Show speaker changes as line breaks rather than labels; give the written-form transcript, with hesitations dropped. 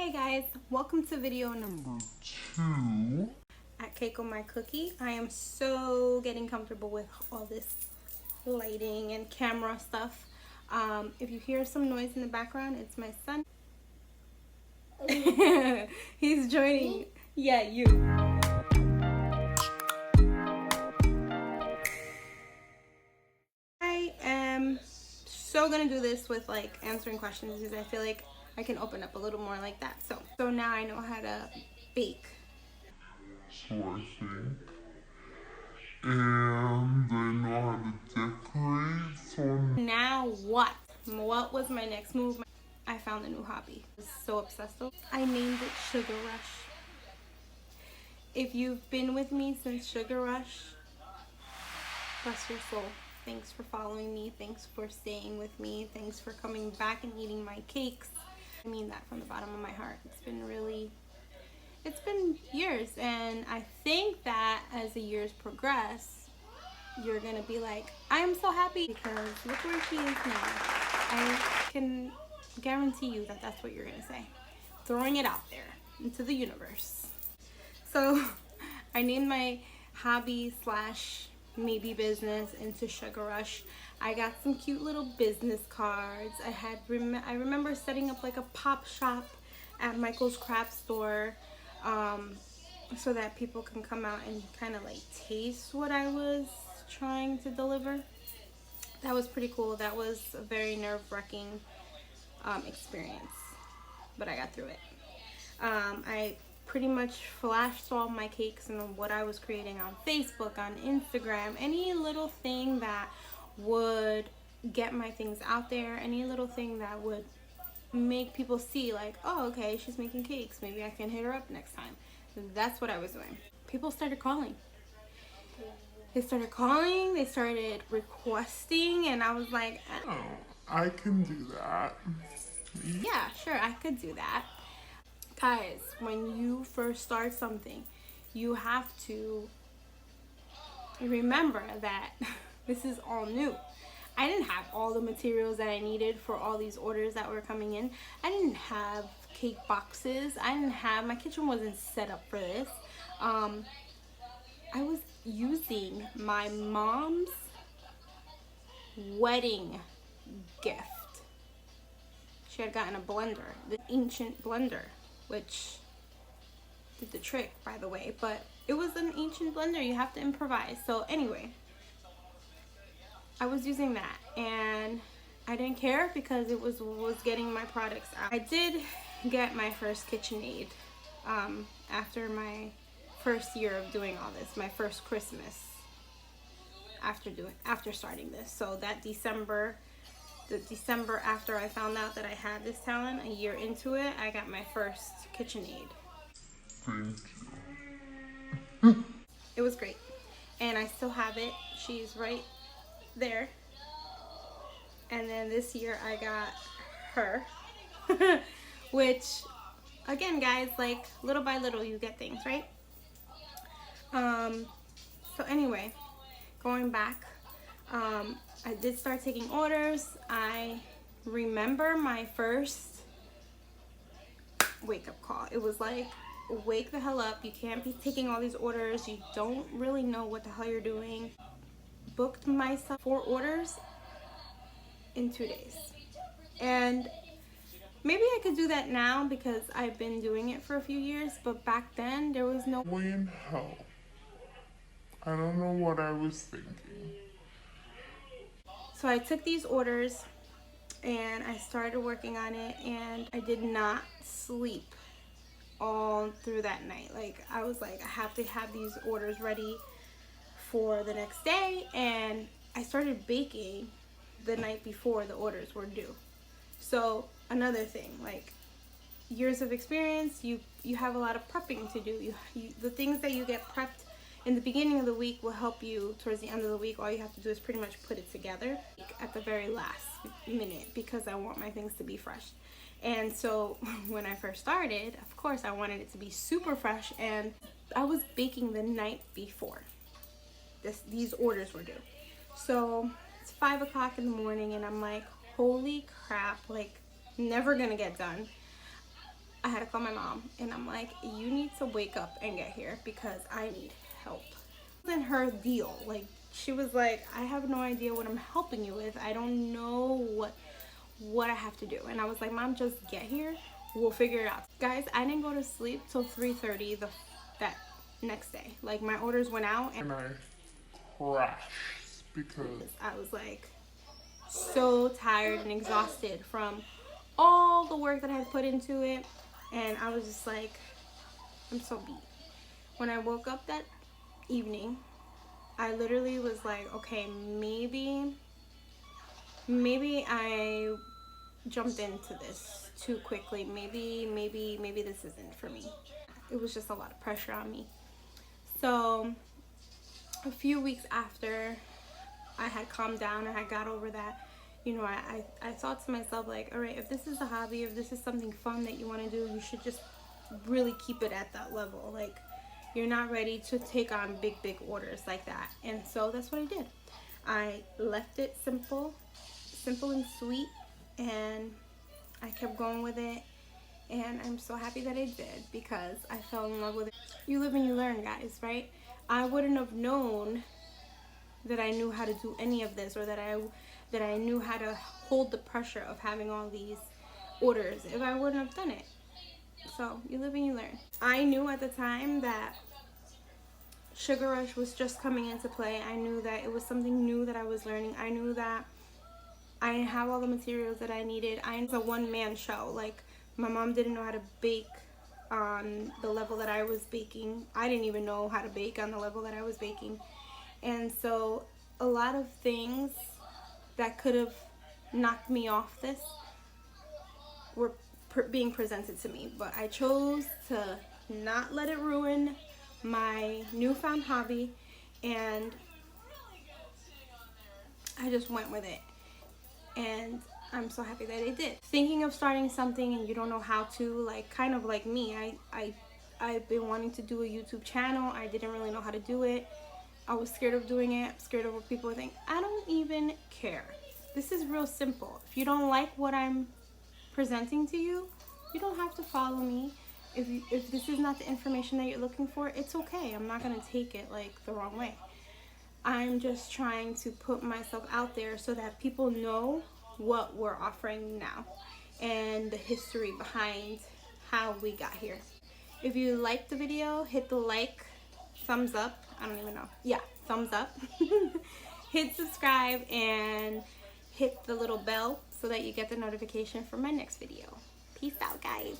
Hey guys, welcome to video number 2 at Keiko My Cookie. I am so getting comfortable with all this lighting and camera stuff. If you hear some noise in the background, it's my son. He's joining.
Me?
Yeah, you. I am so gonna do this with like answering questions because I feel like I can open up a little more like that. So now I know how to bake.
So I think. And I know how to decorate, so
Now what? What was my next move? I found a new hobby. I was so obsessed with it. I named it Sugar Rush. If you've been with me since Sugar Rush, bless your soul. Thanks for following me. Thanks for staying with me. Thanks for coming back and eating my cakes. I mean that from the bottom of my heart. It's been years, and I think that as the years progress, you're gonna be like, I am so happy because look where she is now. I can guarantee you that that's what you're gonna say. Throwing it out there into the universe. So I named my hobby slash maybe business into Sugar Rush. I got some cute little business cards. I remember setting up like a pop shop at Michael's craft store, so that people can come out and kind of like taste what I was trying to deliver. That was pretty cool. That was a very nerve-wracking experience, but I got through it. I pretty much flashed all my cakes and what I was creating on Facebook, on Instagram, any little thing that would get my things out there, any little thing that would make people see like, oh, okay, she's making cakes, maybe I can hit her up next time. That's what I was doing. People started calling. They started requesting, and I was like,
oh, I can do that.
yeah, sure, I could do that. Guys, when you first start something, you have to remember that this is all new. I didn't have all the materials that I needed for all these orders that were coming in. I didn't have cake boxes. My kitchen wasn't set up for this. I was using my mom's wedding gift. She had gotten a blender, the ancient blender, which did the trick, by the way, but it was an ancient blender. You have to improvise. So anyway, I was using that, and I didn't care because it was getting my products out. I did get my first KitchenAid after my first year of doing all this, my first Christmas after starting this. So that the December after I found out that I had this talent, a year into it, I got my first KitchenAid.
Thank
you. It was great, and I still have it. She's right there. And then this year I got her, which again, guys, like little by little you get things, right? So anyway, going back, I did start taking orders. I remember my first wake-up call. It was like, wake the hell up. You can't be taking all these orders. You don't really know what the hell you're doing. Booked myself 4 orders in 2 days. And maybe I could do that now because I've been doing it for a few years, but back then there was no
way in hell. I don't know what I was thinking.
So I took these orders and I started working on it, and I did not sleep all through that night. Like, I was like, I have to have these orders ready for the next day, and I started baking the night before the orders were due. So another thing, like years of experience, you have a lot of prepping to do. The things that you get prepped in the beginning of the week will help you towards the end of the week. All you have to do is pretty much put it together at the very last minute because I want my things to be fresh. And so when I first started, of course I wanted it to be super fresh, and I was baking the night before these orders were due. So it's 5 o'clock in the morning and I'm like, holy crap, like never gonna get done. I had to call my mom, and I'm like, you need to wake up and get here because I need help. It wasn't her deal. Like, she was like, I have no idea what I'm helping you with. I don't know what I have to do. And I was like, Mom, just get here. We'll figure it out. Guys, I didn't go to sleep till 3:30 that next day. Like, my orders went out, and
I crashed because
I was like so tired and exhausted from all the work that I had put into it. And I was just like, I'm so beat. When I woke up that evening, I literally was like, okay, maybe I jumped into this too quickly. Maybe this isn't for me. It was just a lot of pressure on me. So a few weeks after I had calmed down and I got over that, you know, I thought to myself, like, all right, if this is a hobby, if this is something fun that you want to do, you should just really keep it at that level. Like, you're not ready to take on big orders like that. And so that's what I did. I left it simple and sweet, and I kept going with it. And I'm so happy that I did, because I fell in love with it. You live and you learn, guys, right? I wouldn't have known that I knew how to do any of this, or that I knew how to hold the pressure of having all these orders if I wouldn't have done it. So you live and you learn. I knew at the time that Sugar Rush was just coming into play. I knew that it was something new that I was learning. I knew that I didn't have all the materials that I needed. It's a one-man show. Like, my mom didn't know how to bake on the level that I was baking. I didn't even know how to bake on the level that I was baking. And so a lot of things that could have knocked me off this were being presented to me. But I chose to not let it ruin my newfound hobby, and I just went with it. And I'm so happy that I did. Thinking of starting something and you don't know how to, like, kind of like me, I've been wanting to do a YouTube channel. I didn't really know how to do it. I was scared of doing it, scared of what people would think. I don't even care. This is real simple. If you don't like what I'm presenting to you, you don't have to follow me. If this is not the information that you're looking for, it's okay. I'm not gonna take it like the wrong way. I'm just trying to put myself out there so that people know what we're offering now and the history behind how we got here. If you liked the video, hit the like, thumbs up, I don't even know. Yeah, thumbs up. Hit subscribe and hit the little bell so that you get the notification for my next video. Peace out, guys.